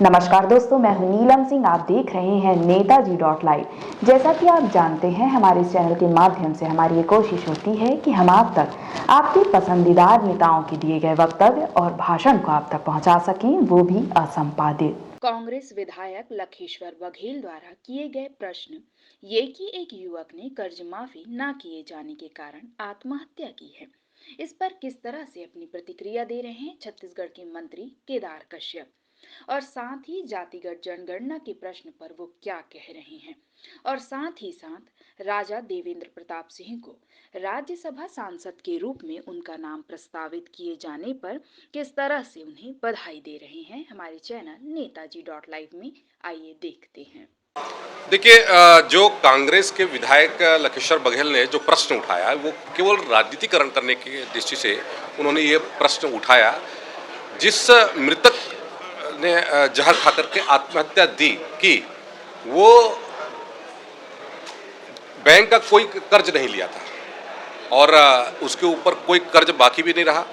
नमस्कार दोस्तों, मैं हूं नीलम सिंह। आप देख रहे हैं नेताजी .live। जैसा कि आप जानते हैं, हमारे इस चैनल के माध्यम से हमारी ये कोशिश होती है कि हम आप तक आपके पसंदीदार नेताओं के दिए गए वक्तव्य और भाषण को आप तक पहुंचा सकें, वो भी असंपादित। कांग्रेस विधायक लखेश्वर बघेल द्वारा किए गए प्रश्न ये कि एक युवक ने कर्ज माफी न किए जाने के कारण आत्महत्या की है, इस पर किस तरह से अपनी प्रतिक्रिया दे रहे हैं छत्तीसगढ़ के मंत्री केदार कश्यप, और साथ ही जातिगत जनगणना के प्रश्न पर वो क्या कह रहे हैं, और साथ ही साथ राजा देवेंद्र प्रताप सिंह को राज्यसभा सांसद के रूप में उनका नाम प्रस्तावित किए जाने पर किस तरह से उन्हें बधाई दे रहे हैं, हमारे चैनल नेताजी .live में आइए देखते हैं। देखिए, जो कांग्रेस के विधायक लखेश्वर बघेल ने जो प्रश्न उठाया है वो केवल राजनीतिकरण करने की दृष्टि से उन्होंने ये प्रश्न उठाया। जिस मृतक ने जहर खा करके आत्महत्या की वो बैंक का कोई कर्ज नहीं लिया था और उसके ऊपर कोई कर्ज बाकी भी नहीं रहा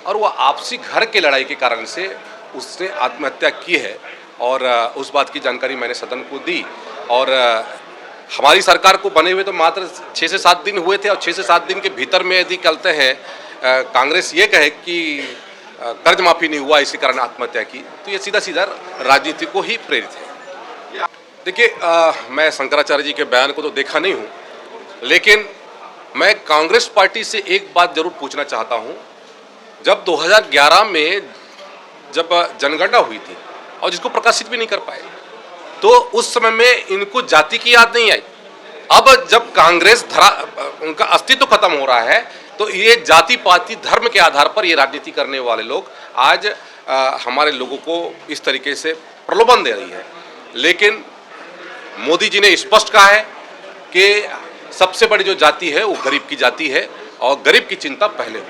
और वो आपसी घर के लड़ाई के कारण से उसने आत्महत्या की है। और उस बात की जानकारी मैंने सदन को दी और हमारी सरकार को बने हुए तो मात्र 6 से 7 दिन हुए थे और 6 से 7 दिन के भीतर में यदि कहते हैं कांग्रेस ये कहे कि कर्ज माफी नहीं हुआ इसी कारण आत्महत्या की, तो ये सीधा सीधा राजनीति को ही प्रेरित है। देखिए, मैं शंकराचार्य जी के बयान को तो देखा नहीं हूँ, लेकिन मैं कांग्रेस पार्टी से एक बात जरूर पूछना चाहता हूँ। जब 2011 में जब जनगणना हुई थी और जिसको प्रकाशित भी नहीं कर पाए, तो उस समय में इनको जाति की याद नहीं आई। अब जब कांग्रेस उनका अस्तित्व खत्म हो रहा है तो ये जाति पाति धर्म के आधार पर ये राजनीति करने वाले लोग आज हमारे लोगों को इस तरीके से प्रलोभन दे रही है। लेकिन मोदी जी ने स्पष्ट कहा है कि सबसे बड़ी जो जाति है वो गरीब की जाति है और गरीब की चिंता पहले हो।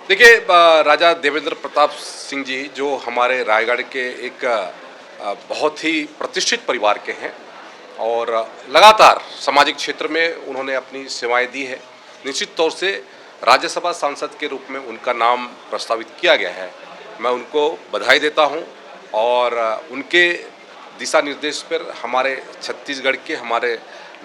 देखिए, राजा देवेंद्र प्रताप सिंह जी जो हमारे रायगढ़ के एक बहुत ही प्रतिष्ठित परिवार के हैं और लगातार सामाजिक क्षेत्र में उन्होंने अपनी सेवाएं दी है। निश्चित तौर से राज्यसभा सांसद के रूप में उनका नाम प्रस्तावित किया गया है। मैं उनको बधाई देता हूं और उनके दिशा निर्देश पर हमारे छत्तीसगढ़ के हमारे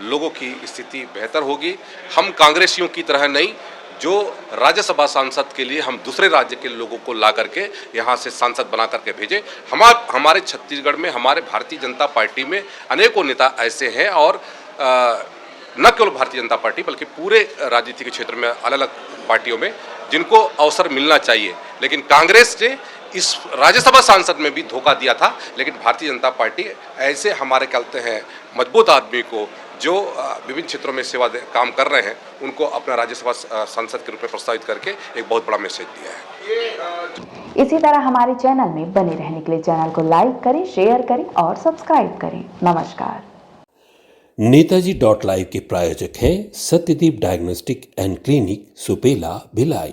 लोगों की स्थिति बेहतर होगी। हम कांग्रेसियों की तरह नहीं, जो राज्यसभा सांसद के लिए हम दूसरे राज्य के लोगों को ला करके यहाँ से सांसद बना करके भेजे। हमारे छत्तीसगढ़ में हमारे भारतीय जनता पार्टी में अनेकों नेता ऐसे हैं और न केवल भारतीय जनता पार्टी बल्कि पूरे राजनीति के क्षेत्र में अलग अलग पार्टियों में जिनको अवसर मिलना चाहिए। लेकिन कांग्रेस ने इस राज्यसभा सांसद में भी धोखा दिया था, लेकिन भारतीय जनता पार्टी ऐसे हमारे कहते हैं मजबूत आदमी को जो विभिन्न क्षेत्रों में काम कर रहे हैं उनको अपना राज्यसभा सांसद के रूप में प्रस्तावित करके एक बहुत बड़ा मैसेज दिया है। इसी तरह हमारे चैनल में बने रहने के लिए चैनल को लाइक करें, शेयर करें और सब्सक्राइब करें। नमस्कार। नेताजी .live के प्रायोजक हैं Satyadeep diagnostic and clinic, Supela, Bhilai.